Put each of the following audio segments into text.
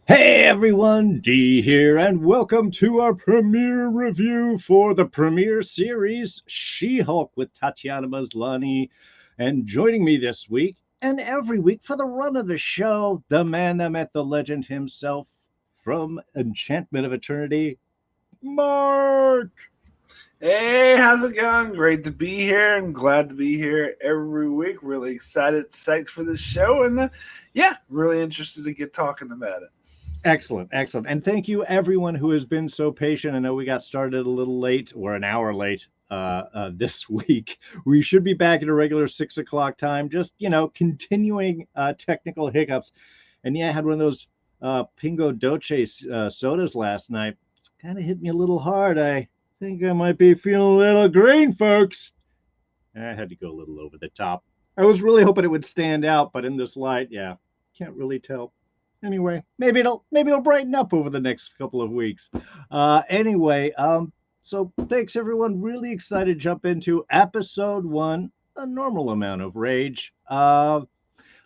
Hey everyone, D here, and welcome to our premiere review for the premiere series She-Hulk with Tatiana Maslany. And joining me this week and every week for the run of the show, the man that met the legend himself from Enchantment of Eternity, Mark. Hey, how's it going? Great to be here and glad to be here every week. Really excited, psyched for this show, and yeah, really interested to get talking about it. Excellent, excellent. And thank you everyone who has been so patient. I know we got started a little late or an hour late this week. We should be back at a regular 6 o'clock time, just, continuing technical hiccups. And yeah, I had one of those Pingo Doce sodas last night. Kind of hit me a little hard. I think I might be feeling a little green, folks. I had to go a little over the top. I was really hoping it would stand out, but in this light, yeah, can't really tell. Anyway, maybe it'll brighten up over the next couple of weeks. So thanks everyone. Really excited to jump into episode one, a normal amount of rage.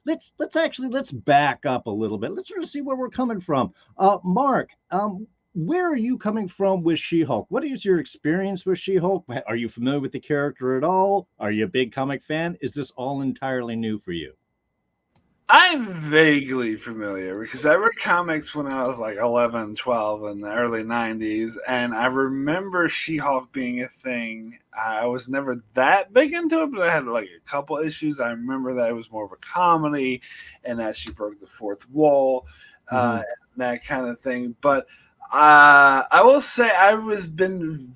Let's back up a little bit. Let's sort of see where we're coming from. Mark, where are you coming from with She-Hulk? What is your experience with She-Hulk? Are you familiar with the character at all? Are you a big comic fan? Is this all entirely new for you? I'm vaguely familiar because I read comics when I was like 11, 12 in the early 90s, and I remember She-Hulk being a thing. I was never that big into it, but I had like a couple issues. I remember that it was more of a comedy and that she broke the fourth wall, Mm-hmm. that kind of thing. But I will say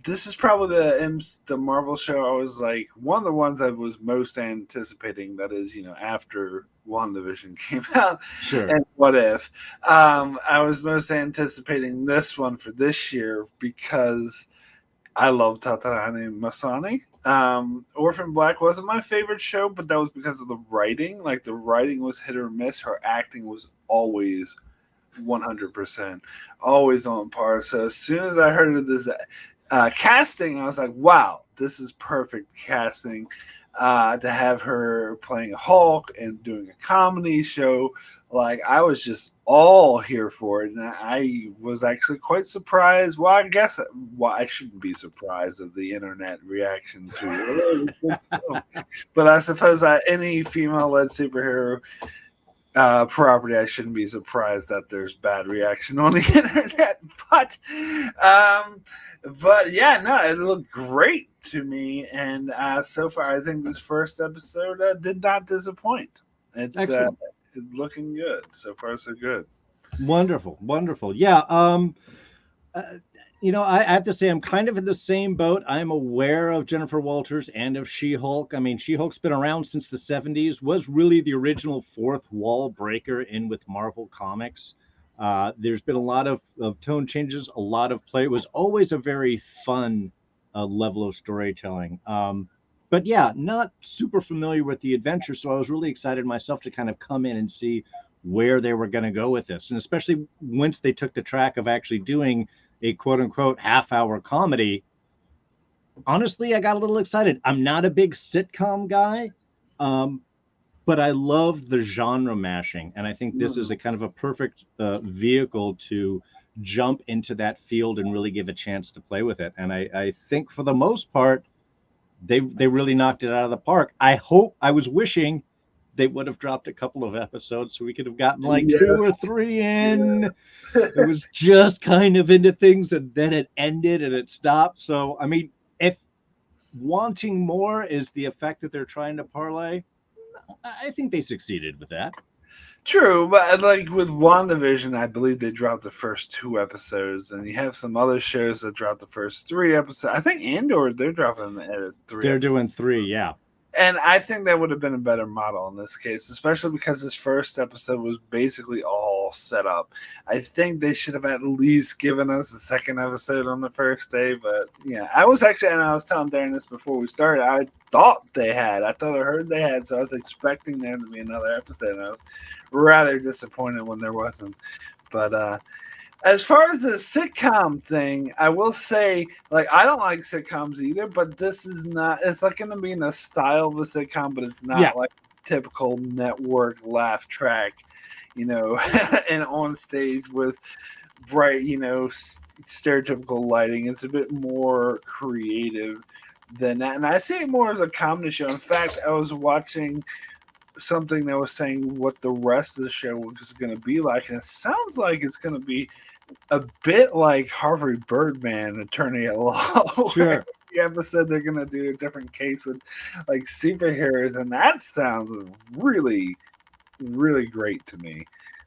this is probably the Marvel show I was like one of the ones I was most anticipating. That is, after WandaVision came out Sure. and What If. I was most anticipating this one for this year because I love Tatiana Maslany. Orphan Black wasn't my favorite show, but that was because of the writing. Like the writing was hit or miss. Her acting was always 100%, always on par. So as soon as I heard of this casting, I was like, wow, this is perfect casting to have her playing a Hulk and doing a comedy show. Like, I was just all here for it. And I was actually quite surprised. Well, I guess I shouldn't be surprised of the internet reaction to it. But I suppose any female led superhero property, I shouldn't be surprised that there's bad reaction on the internet. Um, but yeah, no, it looked great to me, and so far, I think this first episode did not disappoint. It's Excellent. looking good so far, so good. Wonderful, wonderful. Yeah. Uh, I have to say I'm kind of in the same boat. I'm aware of Jennifer Walters and of She-Hulk. I mean, She-Hulk's been around since the 70s, was really the original fourth wall breaker in with Marvel Comics. There's been a lot of tone changes, a lot of play. It was always a very fun level of storytelling. But yeah, not super familiar with the adventure, so I was really excited myself to kind of come in and see where they were going to go with this, and especially once they took the track of actually doing a quote unquote half-hour comedy. Honestly, I got a little excited. I'm not a big sitcom guy, um, but I love the genre mashing, and I think this is Mm. a kind of a perfect vehicle to jump into that field and really give a chance to play with it. And I think for the most part, they really knocked it out of the park. I was wishing they would have dropped a couple of episodes so we could have gotten like two or Yes. three Yeah. in. It was just kind of into things and then it ended and it stopped. So, I mean, if wanting more is the effect that they're trying to parlay, I think they succeeded with that. True, but like with WandaVision, I believe they dropped the first two episodes, and you have some other shows that dropped the first three episodes. I think Andor, they're dropping three They're episodes. doing three, yeah. And I think that would have been a better model in this case, especially because this first episode was basically all set up. I think they should have at least given us a second episode on the first day. But yeah, I was actually, and I was telling Darren this before we started, I thought I heard they had, so I was expecting there to be another episode. And I was rather disappointed when there wasn't. But as far as the sitcom thing, I will say, like, I don't like sitcoms either, but this is not, it's like going to be in the style of a sitcom, but it's Yeah. not like typical network laugh track. you know, and on stage with bright, stereotypical lighting. It's a bit more creative than that. And I see it more as a comedy show. In fact, I was watching something that was saying what the rest of the show is going to be like, and it sounds like it's going to be a bit like Harvey Birdman, Attorney at Law. Sure. The episode they're going to do a different case with like superheroes, and that sounds really, really great to me.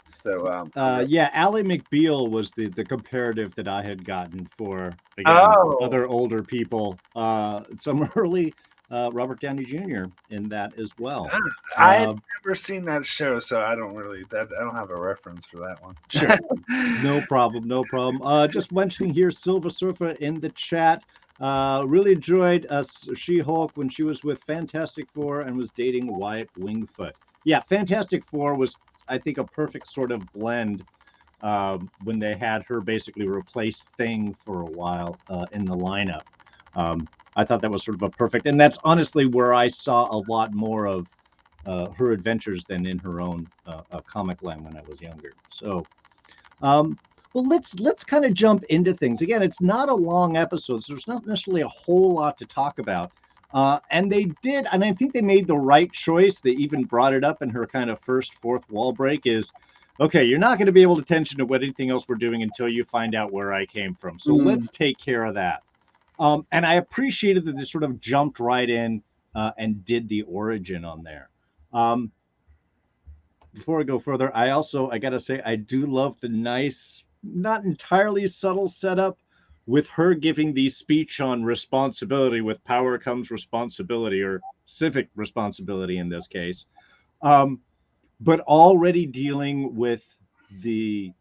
So, Yeah, Ally McBeal was the comparative that I had gotten for, again, oh, other older people. Some early Robert Downey Jr. in that as well. I had Uh, never seen that show, so I don't have a reference for that one. sure, no problem, no problem. Just mentioning here, Silver Surfer in the chat. Really enjoyed She-Hulk when she was with Fantastic Four and was dating Wyatt Wingfoot. Yeah, Fantastic Four was, I think, a perfect sort of blend when they had her basically replace Thing for a while in the lineup. I thought that was sort of a perfect, and that's honestly where I saw a lot more of her adventures than in her own comic line when I was younger. So, um, well, let's kind of jump into things. Again, it's not a long episode, so there's not necessarily a whole lot to talk about. And they did, and I think they made the right choice. They even brought it up in her kind of first fourth wall break is, okay, you're not going to be able to attention to what anything else we're doing until you find out where I came from. So Mm. let's take care of that. And I appreciated that they sort of jumped right in and did the origin on there. Um, before I go further, I gotta say I do love the nice, not entirely subtle setup with her giving the speech on responsibility. With power comes responsibility, or civic responsibility in this case. Um, but already dealing with the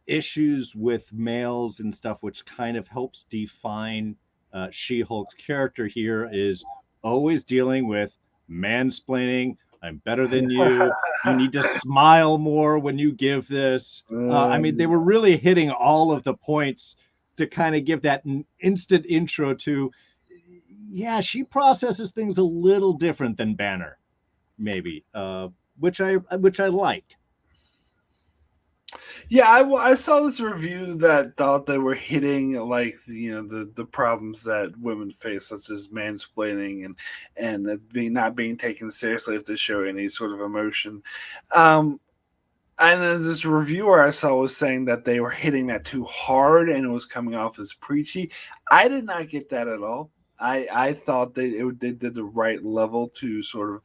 issues with males and stuff, which kind of helps define She-Hulk's character here, is always dealing with mansplaining. I'm better than you. You need to smile more when you give this. I mean, they Um, were really hitting all of the points to kind of give that instant intro to, yeah, she processes things a little different than Banner, maybe, which I liked. yeah, I saw this review that thought they were hitting like the problems that women face, such as mansplaining and being not being taken seriously if they show any sort of emotion. Um, and then this reviewer I saw was saying that they were hitting that too hard and it was coming off as preachy. I did not get that at all. I thought they did the right level to sort of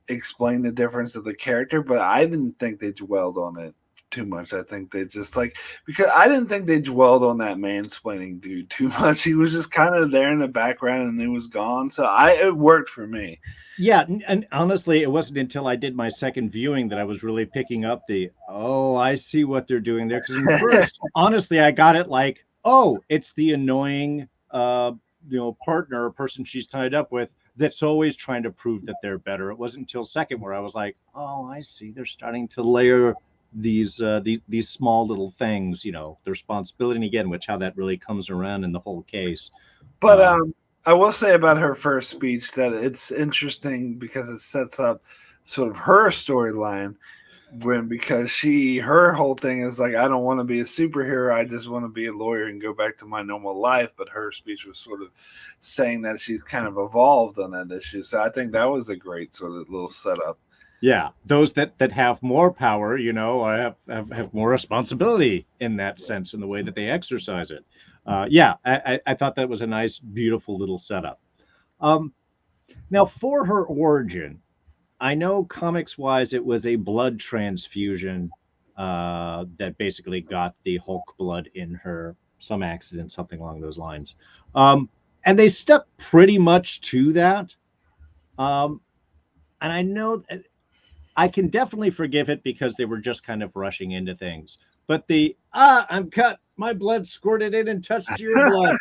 explain the difference of the character, but I didn't think they dwelled on it too much. I think they just like because I didn't think they dwelled on that mansplaining dude too much. He was just kind of there in the background and he was gone. So it worked for me. Yeah, and honestly, it wasn't until I did my second viewing that I was really picking up the, oh, I see what they're doing there. Because in first, honestly, I got it like, oh, it's the annoying, partner or person she's tied up with that's always trying to prove that they're better. It wasn't until second where I was like, oh, I see. They're starting to layer these small little things, the responsibility, and again, which how that really comes around in the whole case. But I will say about her first speech that it's interesting because it sets up sort of her storyline when because her whole thing is like I don't want to be a superhero, I just want to be a lawyer and go back to my normal life. But her speech was sort of saying that she's kind of evolved on that issue. So I think that was a great sort of little setup. Yeah, those that have more power, have more responsibility in that sense in the way that they exercise it. Yeah, I thought that was a nice, beautiful little setup. Um, now, for her origin, I know comics wise, it was a blood transfusion that basically got the Hulk blood in her, some accident, something along those lines. Um, and they stuck pretty much to that. Um, and I know I can definitely forgive it because they were just kind of rushing into things. But I'm cut, my blood squirted in and touched your blood.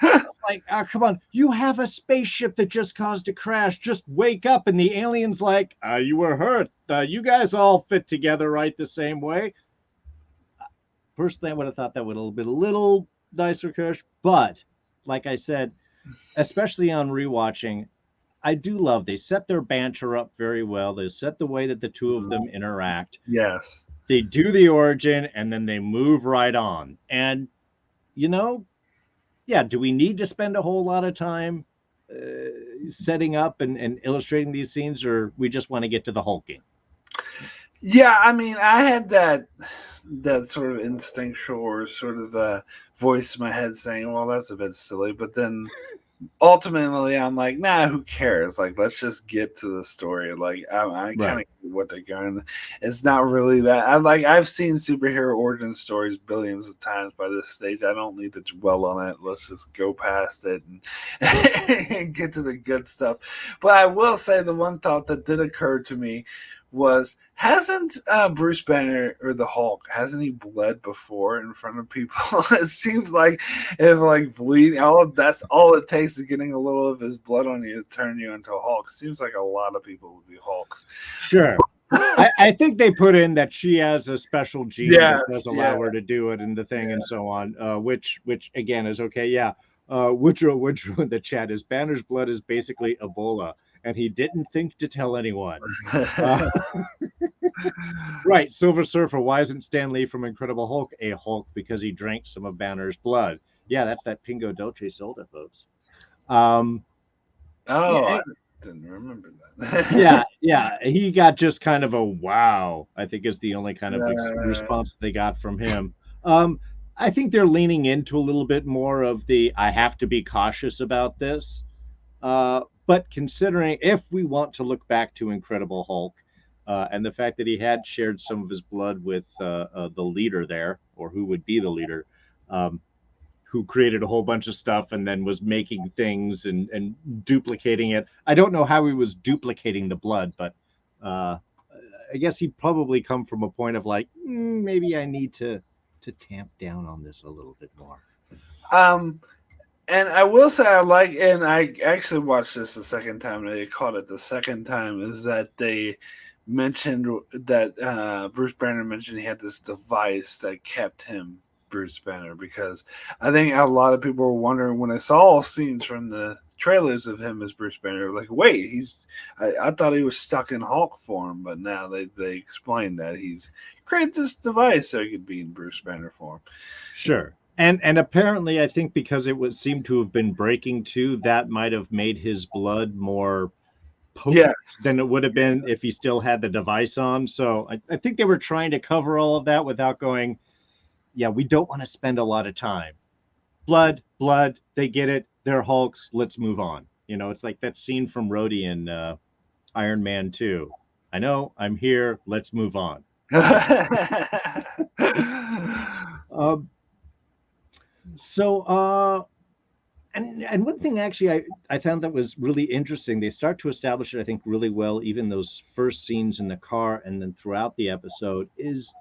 It's like, come on, you have a spaceship that just caused a crash. Just wake up. And the alien's like, you were hurt. You guys all fit together right the same way. Personally, I would have thought that would have been a little nicer, Kush. But like I said, especially on rewatching, I do love they set their banter up very well. They set the way that the two of them interact. Yes. They do the origin and then they move right on. And you know, yeah, do we need to spend a whole lot of time setting up and illustrating these scenes, or we just want to get to the hulking? Yeah, I mean, I had that sort of instinctual or sort of voice in my head saying, "Well, that's a bit silly," but then ultimately I'm like, nah, who cares? Like, let's just get to the story. Like, I kind Right. of get what they're going. It's not really that. I've seen superhero origin stories billions of times by this stage. I don't need to dwell on it. Let's just go past it and, and get to the good stuff. But I will say the one thought that did occur to me was, hasn't Bruce Banner or the Hulk, hasn't he bled before in front of people? It seems like if like bleeding, that's all it takes to getting a little of his blood on you to turn you into a Hulk. Seems like a lot of people would be Hulks. Sure. I think they put in that she has a special gene that Yes, does allow yeah, her to do it and the thing and yeah. so on, which again is okay. Yeah. Woodrow in the chat is Banner's blood is basically Ebola, and he didn't think to tell anyone. Uh, right, Silver Surfer. Why isn't Stan Lee from Incredible Hulk a Hulk? Because he drank some of Banner's blood. Yeah, that's that Pingo Dolce Soda, folks. Um, Oh, I yeah, didn't remember yeah, that. yeah. He got just kind of a wow, I think is the only kind of uh, response they got from him. Um, I think they're leaning into a little bit more of the I have to be cautious about this. But considering if we want to look back to Incredible Hulk and the fact that he had shared some of his blood with the leader there, or who would be the leader, um, who created a whole bunch of stuff and then was making things and duplicating it. I don't know how he was duplicating the blood, but uh, I guess he probably come from a point of like maybe I need to tamp down on this a little bit more. um, and I will say I like, and I actually watched this the second time. And they caught it the second time is that they mentioned that Bruce Banner mentioned he had this device that kept him Bruce Banner, because I think a lot of people were wondering when they saw scenes from the trailers of him as Bruce Banner, like, wait, I thought he was stuck in Hulk form, but now they explained that he's created this device so he could be in Bruce Banner form. Sure. And apparently I think because it was seemed to have been breaking too, that might have made his blood more potent Yes. than it would have been if he still had the device on. So I think they were trying to cover all of that without going, yeah, we don't want to spend a lot of time. Blood, they get it. They're Hulks. Let's move on. You know, it's like that scene from Rhodey in Iron Man 2. I know, I'm here. Let's move on. Um, so, and one thing actually I found that was really interesting. They start to establish it, I think, really well, even those first scenes in the car and then throughout the episode, is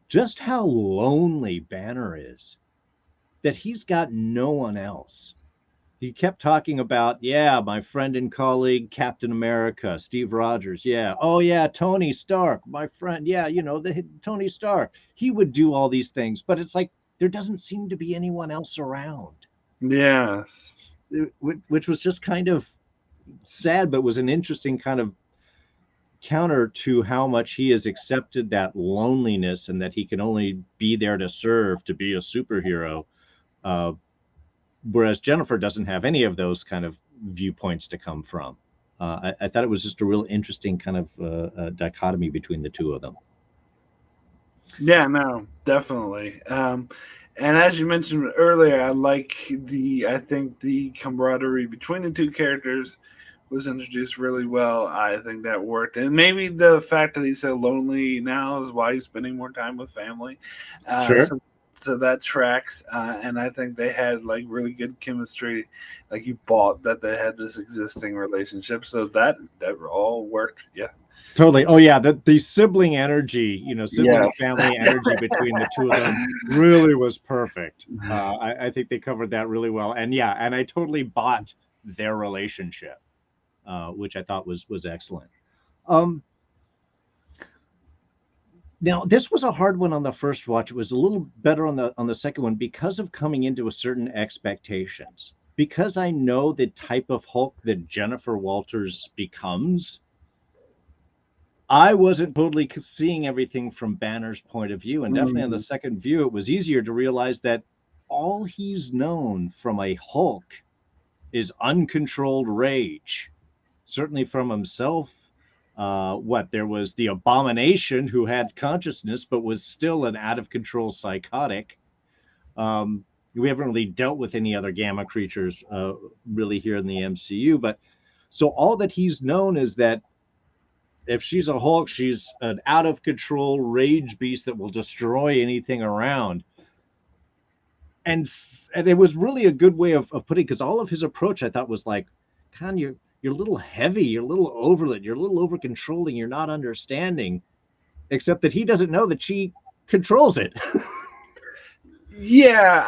just how lonely Banner is. That he's got no one else. He kept talking about, yeah, my friend and colleague, Captain America, Steve Rogers. Yeah. Oh, yeah, Tony Stark, my friend. Yeah, you know, the Tony Stark. He would do all these things, but it's like there doesn't seem to be anyone else around, Yes. which was just kind of sad, but was an interesting kind of counter to how much he has accepted that loneliness and that he can only be there to serve, to be a superhero. Uh, Whereas Jennifer doesn't have any of those kind of viewpoints to come from. I thought it was just a real interesting kind of dichotomy between the two of them. Yeah, no, definitely. And as you mentioned earlier, I think the camaraderie between the two characters was introduced really well. I think that worked. And maybe the fact that he's so lonely now is why he's spending more time with family. Uh, Sure. so, so that tracks. And I think they had like really good chemistry. Like you bought that they had this existing relationship. So that all worked. Yeah. Totally. Oh yeah, the sibling energy, you know, sibling Yes. family energy between the two of them really was perfect. I think they covered that really well, and yeah, and I totally bought their relationship, which I thought was excellent. Um, Now, this was a hard one on the first watch. It was a little better on the second one because of coming into a certain expectations. because I know the type of Hulk that Jennifer Walters becomes, I wasn't totally seeing everything from Banner's point of view. And definitely on the Mhm. second view, it was easier to realize that all he's known from a Hulk is uncontrolled rage, certainly from himself. There was the Abomination who had consciousness but was still an out of control psychotic. We haven't really dealt with any other gamma creatures really here in the MCU, but so all that he's known is that if she's a Hulk, she's an out of control rage beast that will destroy anything around. And it was really a good way of putting, because all of his approach I thought was like, Con, you're a little heavy, you're a little overlit, you're a little over controlling, you're not understanding, except that he doesn't know that she controls it. Yeah,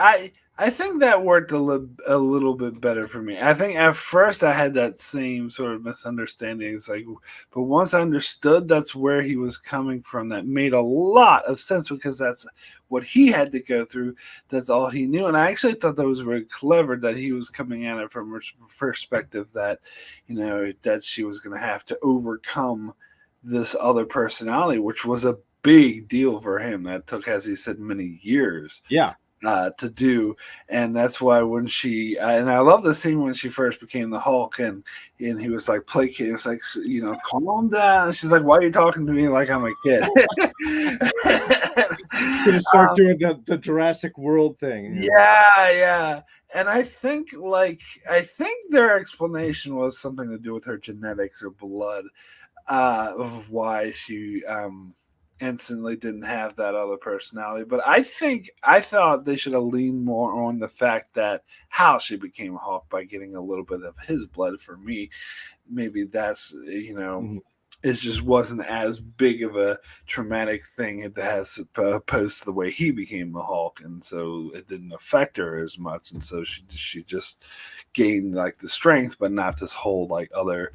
I think that worked a little bit better for me. I think at first I had that same sort of misunderstanding. It's like, but once I understood that's where he was coming from, that made a lot of sense because that's what he had to go through. That's all he knew, and I actually thought that was very clever that he was coming at it from a perspective that, that she was going to have to overcome this other personality, which was a big deal for him. That took, as he said, many years Yeah. to do, and that's why when she and I love the scene when she first became the Hulk, and he was like placating, it's like, calm down. And she's like, why are you talking to me like I'm a kid? Gonna start doing the Jurassic World thing. Yeah. And I think their explanation was something to do with her genetics or blood, of why she instantly didn't have that other personality. But I thought they should have leaned more on the fact that how she became a Hawk by getting a little bit of his blood. For me, maybe that's Mhm. it just wasn't as big of a traumatic thing as opposed to the way he became the Hulk, and so it didn't affect her as much, and so she just gained like the strength, but not this whole like other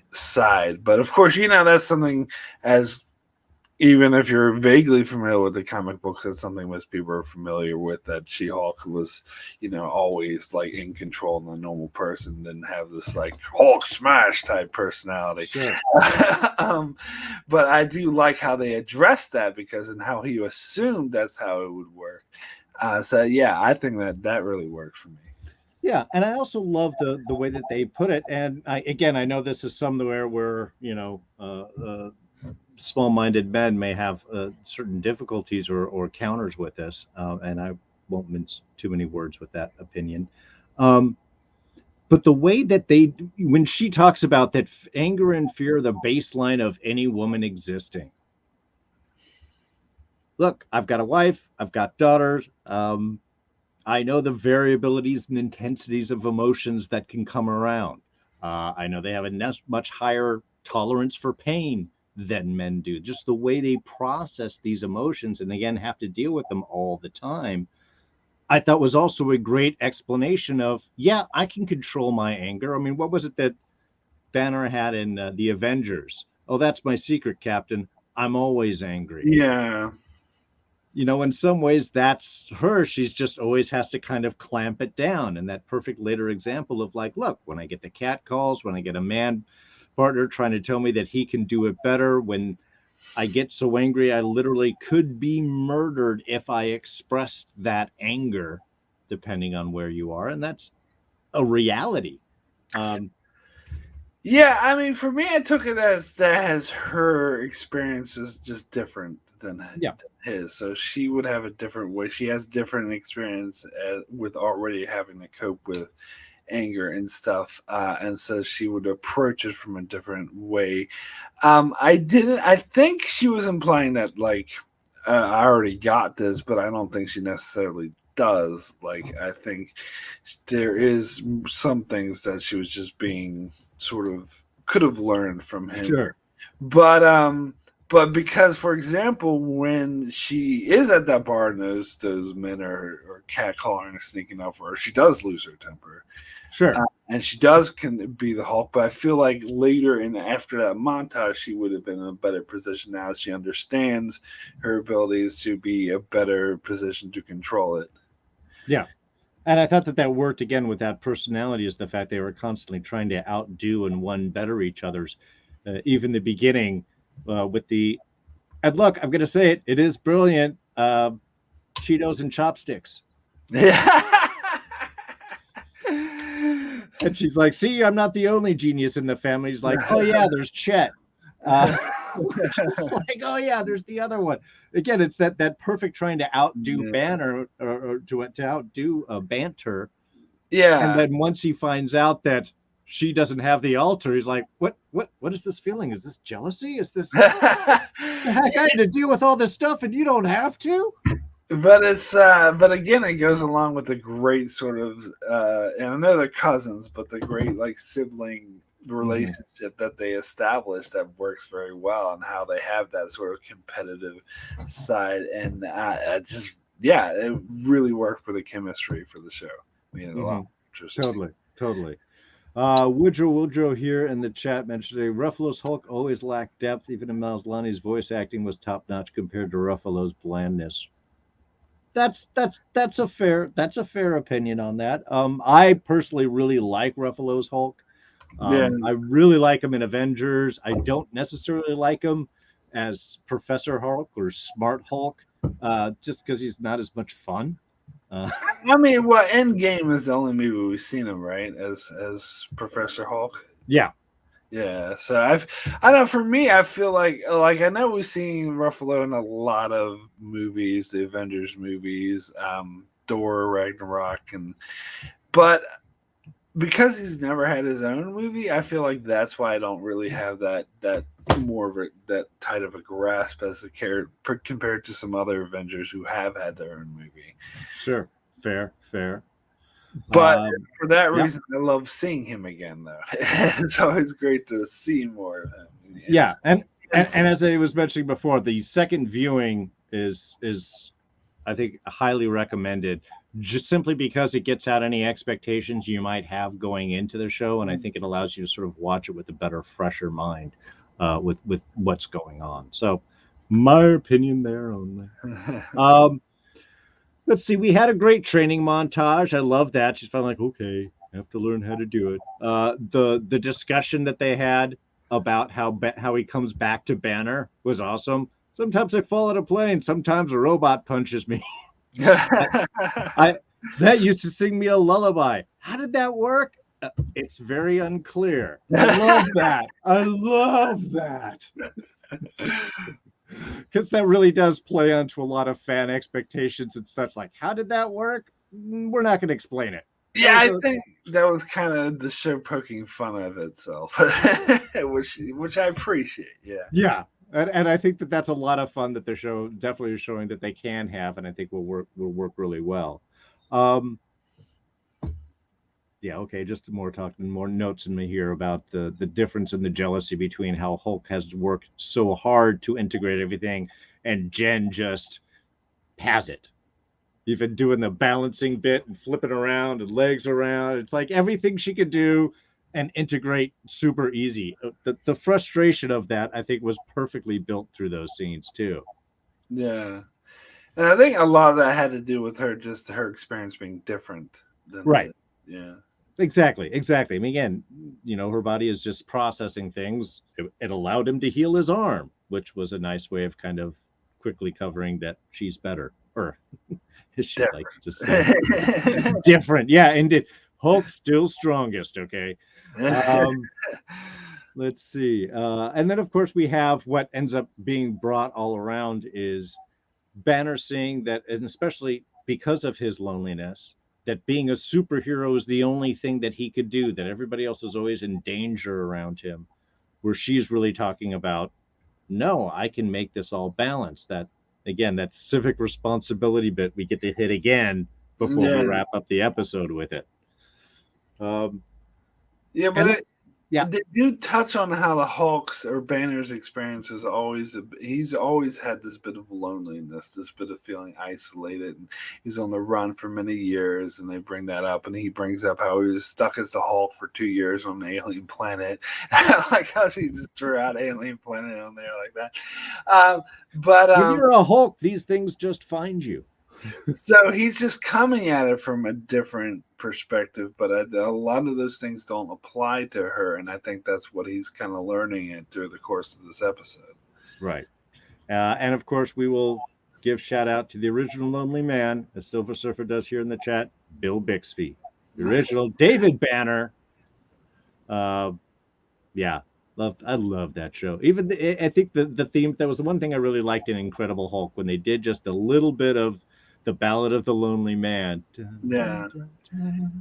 side. But of course, that's something, as even if you're vaguely familiar with the comic books, that's something most people are familiar with, that She-Hulk was, always like in control, and the normal person didn't have this like Hulk smash type personality. Sure. But I do like how they addressed that, because and how he assumed that's how it would work. So yeah, I think that really worked for me. Yeah, and I also love the way that they put it. And I know this is somewhere where small-minded men may have certain difficulties or counters with this, and I won't mince too many words with that opinion. Um, but the way that when she talks about that anger and fear are the baseline of any woman existing. Look, I've got a wife, I've got daughters. I know the variabilities and intensities of emotions that can come around. I know they have a much higher tolerance for pain than men do. Just the way they process these emotions and again have to deal with them all the time. I thought was also a great explanation of, yeah, I can control my anger. I mean, what was it that Banner had in the Avengers? Oh, that's my secret, Captain. I'm always angry. Yeah. In some ways that's her. She's just always has to kind of clamp it down. And that perfect later example of like, look, when I get the cat calls, when I get a man partner trying to tell me that he can do it better, when I get so angry, I literally could be murdered if I expressed that anger, depending on where you are. And that's a reality. Um, Yeah, I mean, for me, I took it as her experience is just different than yeah, his. So she would have a different way. She has different experience with already having to cope with anger and stuff, and so she would approach it from a different way. I didn't. I think she was implying that like I already got this, but I don't think she necessarily does. Like I think there is some things that she was just being sort of could have learned from him, sure. but because, for example, when she is at that bar and those men are catcalling and sneaking up for her, she does lose her temper, Sure. and she does can be the Hulk. But I feel like later and after that montage, she would have been in a better position now. She understands her abilities to be a better position to control it. Yeah. And I thought that that worked again with that personality is the fact they were constantly trying to outdo and one better each other's. Even the beginning with the and look, I'm going to say it. It is brilliant. Cheetos and chopsticks. Yeah. And she's like, "See, I'm not the only genius in the family." He's like, "Oh yeah, there's Chet." Uh, just like, "Oh yeah, there's the other one." Again, it's that perfect trying to outdo Yeah. Banner or to outdo Banter. And Yeah. then once he finds out that she doesn't have the altar, he's like, what is this feeling? Is this jealousy? Is this the heck? I had to deal with all this stuff and you don't have to?" But it's but again it goes along with the great sort of and I know they're cousins, but the great like sibling Mm-hmm. relationship that they established that works very well and how they have that sort of competitive side and just yeah, it really worked for the chemistry for the show. Made it a lot Mm-hmm. more interesting. Totally, totally. Woodrow here in the chat mentioned Ruffalo's Hulk always lacked depth. Even in Maslany's voice acting was top notch compared to Ruffalo's blandness. That's a fair opinion on that. I personally really like Ruffalo's Hulk. Yeah, I really like him in Avengers. I don't necessarily like him as Professor Hulk or Smart Hulk, just because he's not as much fun. Uh, I mean, well, Endgame is the only movie we've seen him right as Professor Hulk. yeah, Yeah, so I know for me, I feel like I know we've seen Ruffalo in a lot of movies, the Avengers movies, Thor, Ragnarok, and but because he's never had his own movie, I feel like that's why I don't really have that more of that tight of a grasp as a character compared to some other Avengers who have had their own movie. sure, fair, fair. But Um, for that yeah, reason, I love seeing him again, though. It's always great to see more of him. yeah, And and as I was mentioning before, the second viewing is I think highly recommended, just simply because it gets out any expectations you might have going into the show, and I think it allows you to sort of watch it with a better, fresher mind, with what's going on. So, my opinion there only. Um, let's see. We had a great training montage. I love that. She's finally like, okay, I have to learn how to do it. The discussion that they had about how he comes back to Banner was awesome. Sometimes I fall out of plane. Sometimes a robot punches me. I that used to sing me a lullaby. How did that work? It's very unclear. I love that. I love that because that really does play onto a lot of fan expectations and such. Like, how did that work? We're not going to explain it. That Yeah, was I a think that was kind of the show poking fun of itself, which I appreciate. Yeah, yeah, and I think that that's a lot of fun that the show definitely is showing that they can have, and I think will work really well. Um, yeah, okay, just more talking, more notes in me here about the difference in the jealousy between how Hulk has worked so hard to integrate everything, and Jen just has it. Even doing the balancing bit and flipping around and legs around, it's like everything she could do and integrate super easy. The frustration of that, I think, was perfectly built through those scenes too. yeah, and I think a lot of that had to do with her just her experience being different than Right. his. Yeah, Exactly, exactly. I mean, again, her body is just processing things. It allowed him to heal his arm, which was a nice way of kind of quickly covering that she's better, or as she likes to say, different. different. Yeah, indeed. Hulk still strongest. Okay. Um, let's see. And then, of course, we have what ends up being brought all around is Banner seeing that, and especially because of his loneliness, that being a superhero is the only thing that he could do, that everybody else is always in danger around him, where she's really talking about, no, I can make this all balance. That, again, that civic responsibility bit we get to hit again before we Yeah, wrap up the episode with it. Um, yeah, and but then, yeah, they do touch on how the Hulk's or Banner's experience is always he's always had this bit of loneliness, this bit of feeling isolated, and he's on the run for many years. And they bring that up, and he brings up how he was stuck as the Hulk for 2 years on an alien planet. Like how she just threw out alien planet on there like that. But when you're a Hulk, these things just find you. So he's just coming at it from a different perspective, but a lot of those things don't apply to her, and I think that's what he's kind of learning it through the course of this episode. Right. And of course, we will give shout out to the original Lonely Man, as Silver Surfer does here in the chat, Bill Bixby. The original David Banner. Uh, yeah, I love that show. Even I think the theme, that was the one thing I really liked in Incredible Hulk, when they did just a little bit of the Ballad of the Lonely Man. Yeah.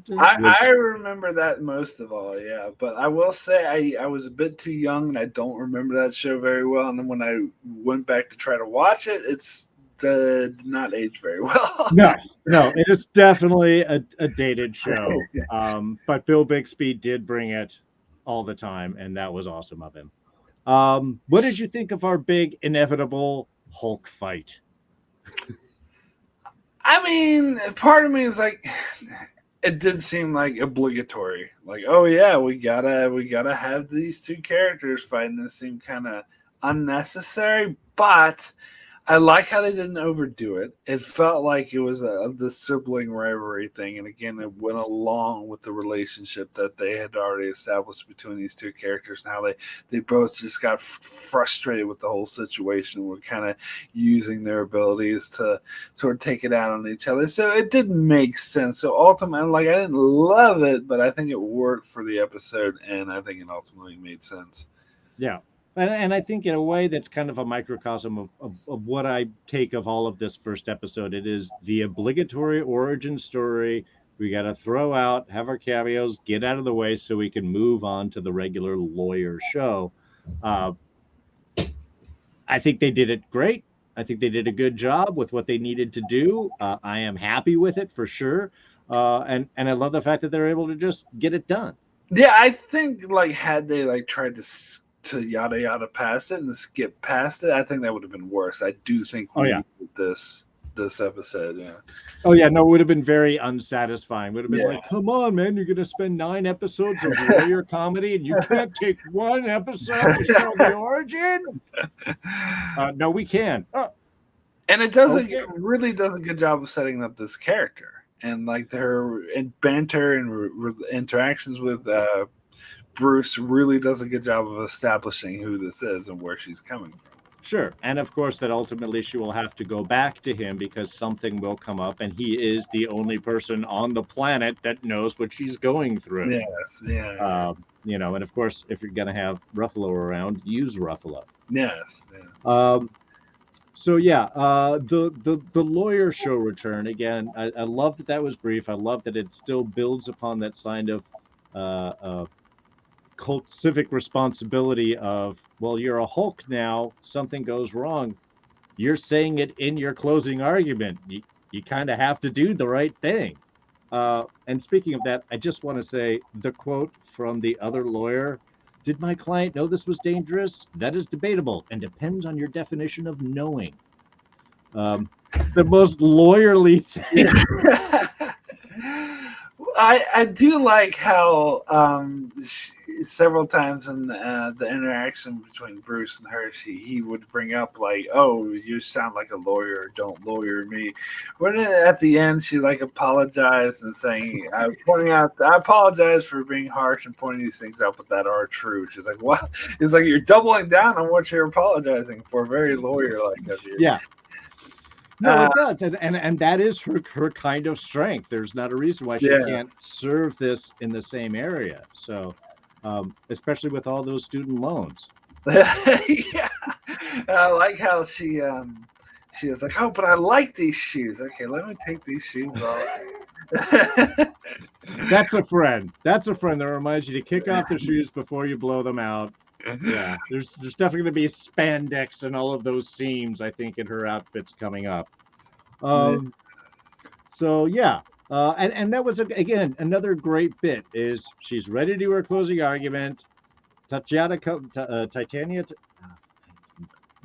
Was, I remember that most of all, yeah. But I will say I was a bit too young and I don't remember that show very well. And then when I went back to try to watch it, it's did not age very well. no, it is definitely a dated show. But Bill Bixby did bring it all the time, and that was awesome of him. What did you think of our big inevitable Hulk fight? I mean, part of me is like, it did seem like obligatory. Like, oh yeah, we gotta have these two characters fighting. This seemed kind of unnecessary, but I like how they didn't overdo it. It felt like it was the sibling rivalry thing, and again, it went along with the relationship that they had already established between these two characters, and how they both just got frustrated with the whole situation. Were kind of using their abilities to sort of take it out on each other. So it didn't make sense. So ultimately, like, I didn't love it, but I think it worked for the episode, and I think it ultimately made sense. Yeah. And I think in a way that's kind of a microcosm of what I take of all of this first episode. It is the obligatory origin story. We got to throw out, have our cameos, get out of the way so we can move on to the regular lawyer show. I think they did it great. I think they did a good job with what they needed to do. I am happy with it for sure. And I love the fact that they're able to just get it done. Yeah, I think, like, had they like tried to yada yada past it and skip past it, I think that would have been worse. I do think we needed this episode. Yeah. Oh yeah, no, it would have been very unsatisfying. Would have been like, come on, man, you're gonna spend 9 episodes of lawyer comedy and you can't take one episode to show the origin? No, we can. And it doesn't. It really does a good job of setting up this character and like her banter and interactions with Bruce really does a good job of establishing who this is and where she's coming from. Sure. And of course, that ultimately she will have to go back to him because something will come up, and he is the only person on the planet that knows what she's going through. Yes. Yeah. And of course, if you're going to have Ruffalo around, use Ruffalo. Yes. So yeah, the lawyer show return again. I love that was brief. I love that it still builds upon that sign of cult civic responsibility of, well, you're a Hulk now, something goes wrong, you're saying it in your closing argument, you kind of have to do the right thing. And speaking of that, I just want to say the quote from the other lawyer, did my client know this was dangerous? That is debatable and depends on your definition of knowing. The most lawyerly thing. I do like how several times in the interaction between Bruce and her, he would bring up like, "Oh, you sound like a lawyer. Don't lawyer me." When at the end, she like apologized and saying, pointing out, "I apologize for being harsh and pointing these things out, but that are true." She's like, "What?" It's like you're doubling down on what you're apologizing for. Very lawyer-like of you. Yeah. No, it does, and that is her kind of strength. There's not a reason why she can't serve this in the same area. So, especially with all those student loans. Yeah, I like how she is like, "Oh, but I like these shoes. Okay, let me take these shoes off." That's a friend. That's a friend that reminds you to kick off the shoes before you blow them out. Yeah, there's definitely going to be spandex and all of those seams, I think, in her outfits coming up. So yeah, and that was again another great bit. Is she's ready to do her closing argument? Tatiana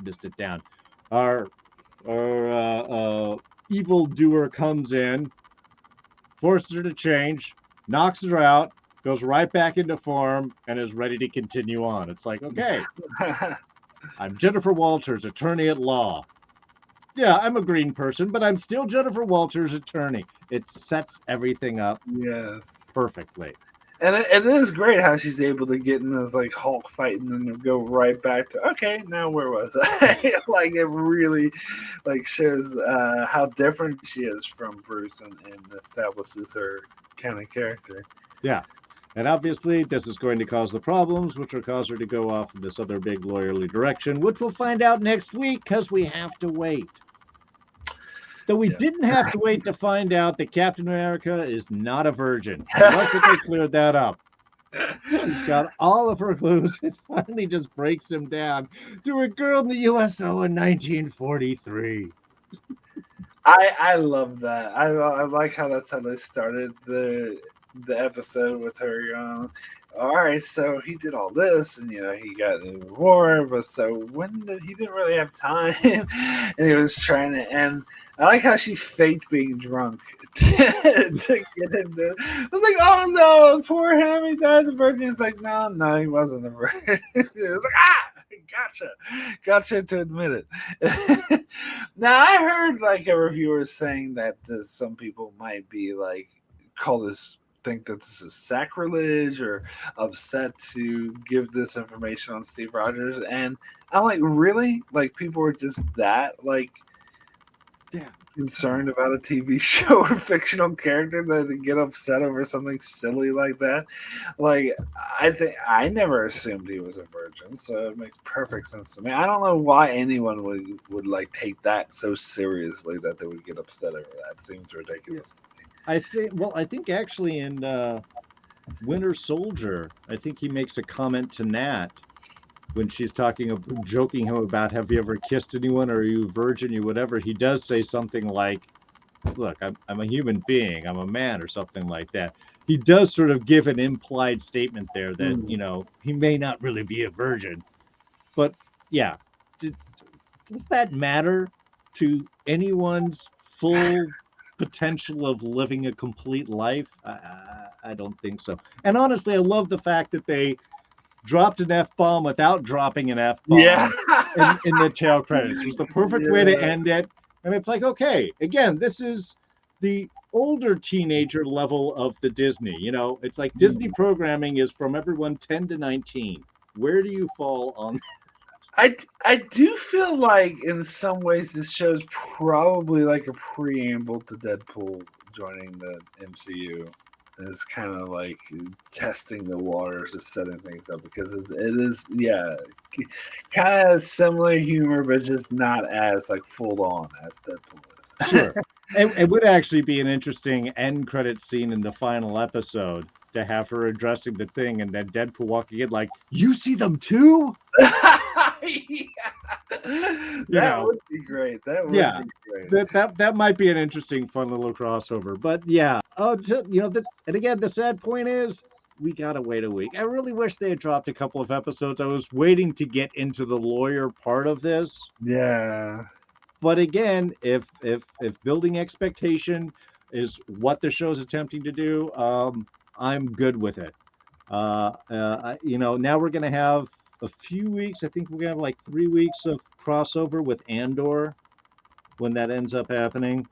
missed it down. Our evil doer comes in, forces her to change, knocks her out, goes right back into form, and is ready to continue on. It's like, okay, I'm Jennifer Walters, attorney at law. Yeah, I'm a green person, but I'm still Jennifer Walters' attorney. It sets everything up Yes. perfectly. And it is great how she's able to get in this like Hulk fight and then go right back to okay, now where was I? Like it really like shows how different she is from Bruce and establishes her kind of character. Yeah. And obviously, this is going to cause the problems, which will cause her to go off in this other big lawyerly direction, which we'll find out next week because we have to wait. Though we Yeah. didn't have to wait to find out that Captain America is not a virgin. I like that they cleared that up. She's got all of her clues and finally just breaks him down to a girl in the USO in 1943. I love that. I like how that's how they started the episode with her going, all right, so he did all this, and he got in war, but so when did he didn't really have time, and he was trying to end. I like how she faked being drunk to get him to. I was like, oh no, poor him, he died a virgin. It's like, no, he wasn't a virgin. It was like, gotcha to admit it. Now I heard like a reviewer saying that some people might be like think that this is sacrilege or upset to give this information on Steve Rogers, and I'm like, really? Like people are just that like concerned about a TV show or fictional character that they get upset over something silly like that. Like I think I never assumed he was a virgin, so it makes perfect sense to me. I don't know why anyone would like take that so seriously that they would get upset over that. It seems ridiculous to me. I think actually in Winter Soldier, I think he makes a comment to Nat when she's joking him about, have you ever kissed anyone, or are you a virgin, or whatever. He does say something like, look, I'm a human being, I'm a man, or something like that. He does sort of give an implied statement there that, he may not really be a virgin. But yeah, does that matter to anyone's full potential of living a complete life? I don't think so. And honestly, I love the fact that they dropped an F-bomb without dropping an F-bomb Yeah. in the tail credits. It was the perfect way to end it. And it's like, okay, again, this is the older teenager level of the Disney. It's like Disney programming is from everyone 10 to 19. Where do you fall on? I do feel like in some ways this show's probably like a preamble to Deadpool joining the MCU. It's kind of like testing the waters, just setting things up because it is kind of similar humor, but just not as like full on as Deadpool is. Sure. It would actually be an interesting end credit scene in the final episode to have her addressing the thing and then Deadpool walking in like, you see them too? That would be great. That would be great. That might be an interesting, fun little crossover. But yeah, and again, the sad point is we gotta wait a week. I really wish they had dropped a couple of episodes. I was waiting to get into the lawyer part of this. Yeah. But again, if building expectation is what the show's attempting to do, I'm good with it. Now we're gonna have a few weeks. I think we're gonna have like 3 weeks of crossover with Andor when that ends up happening,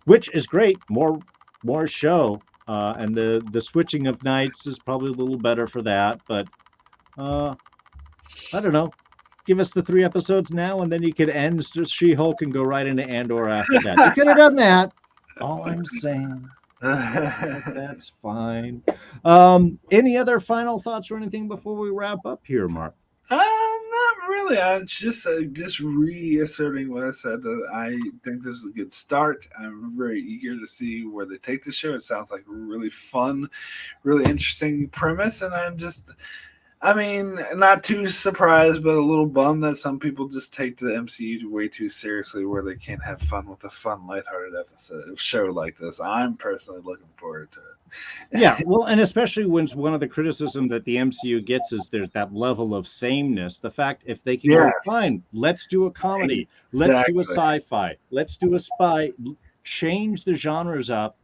which is great. More show, and the switching of nights is probably a little better for that. But I don't know. Give us the 3 episodes now, and then you could end She-Hulk and go right into Andor after that. You could have done that. All I'm saying. That's fine. Any other final thoughts or anything before we wrap up here, Mark? Not really. I was just reasserting what I said. That I think this is a good start. I'm very eager to see where they take the show. It sounds like a really fun, really interesting premise, and not too surprised, but a little bummed that some people just take the MCU way too seriously, where they can't have fun with a fun, lighthearted show like this. I'm personally looking forward to it. Yeah, well, and especially when one of the criticism that the MCU gets is there's that level of sameness. The fact if they can go, fine, let's do a comedy, let's do a sci-fi, let's do a spy, change the genres up.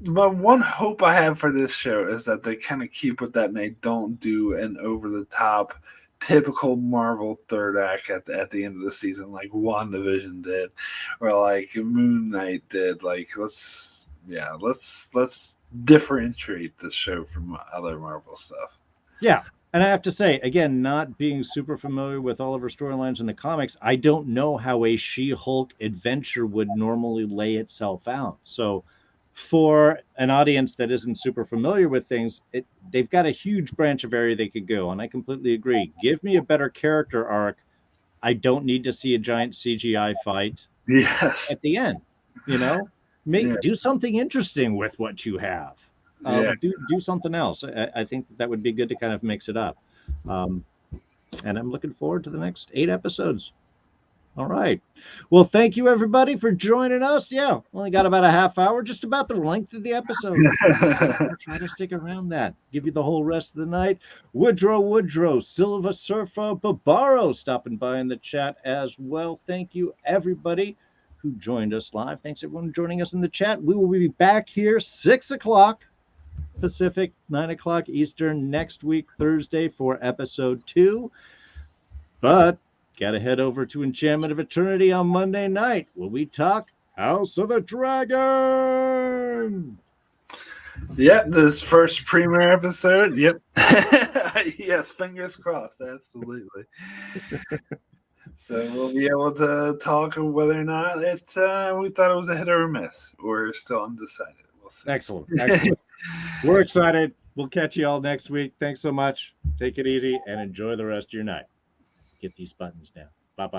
But one hope I have for this show is that they kind of keep with that and they don't do an over the top typical Marvel third act at the end of the season, like WandaVision did, or like Moon Knight did. Like let's differentiate this show from other Marvel stuff. Yeah. And I have to say, again, not being super familiar with all of her storylines in the comics, I don't know how a She-Hulk adventure would normally lay itself out. So for an audience that isn't super familiar with things, they've got a huge branch of area they could go. And I completely agree. Give me a better character arc. I don't need to see a giant CGI fight Yes. at the end. Do something interesting with what you have. Do something else. I think that would be good to kind of mix it up. And I'm looking forward to the next 8 episodes. All right. Well, thank you everybody for joining us. Yeah, only got about a half hour, just about the length of the episode. I'll try to stick around that. Give you the whole rest of the night. Woodrow, Silva Surfa, Babaro stopping by in the chat as well. Thank you everybody who joined us live. Thanks everyone joining us in the chat. We will be back here 6 o'clock Pacific, 9 o'clock Eastern next week, Thursday, for episode 2. But got to head over to Enchantment of Eternity on Monday night where we talk House of the Dragon. Yep, this first premiere episode. Yep. Yes, fingers crossed. Absolutely. So we'll be able to talk whether or not we thought it was a hit or a miss. We're still undecided. We'll see. Excellent. We're excited. We'll catch you all next week. Thanks so much. Take it easy and enjoy the rest of your night. Get these buttons down. Bye-bye.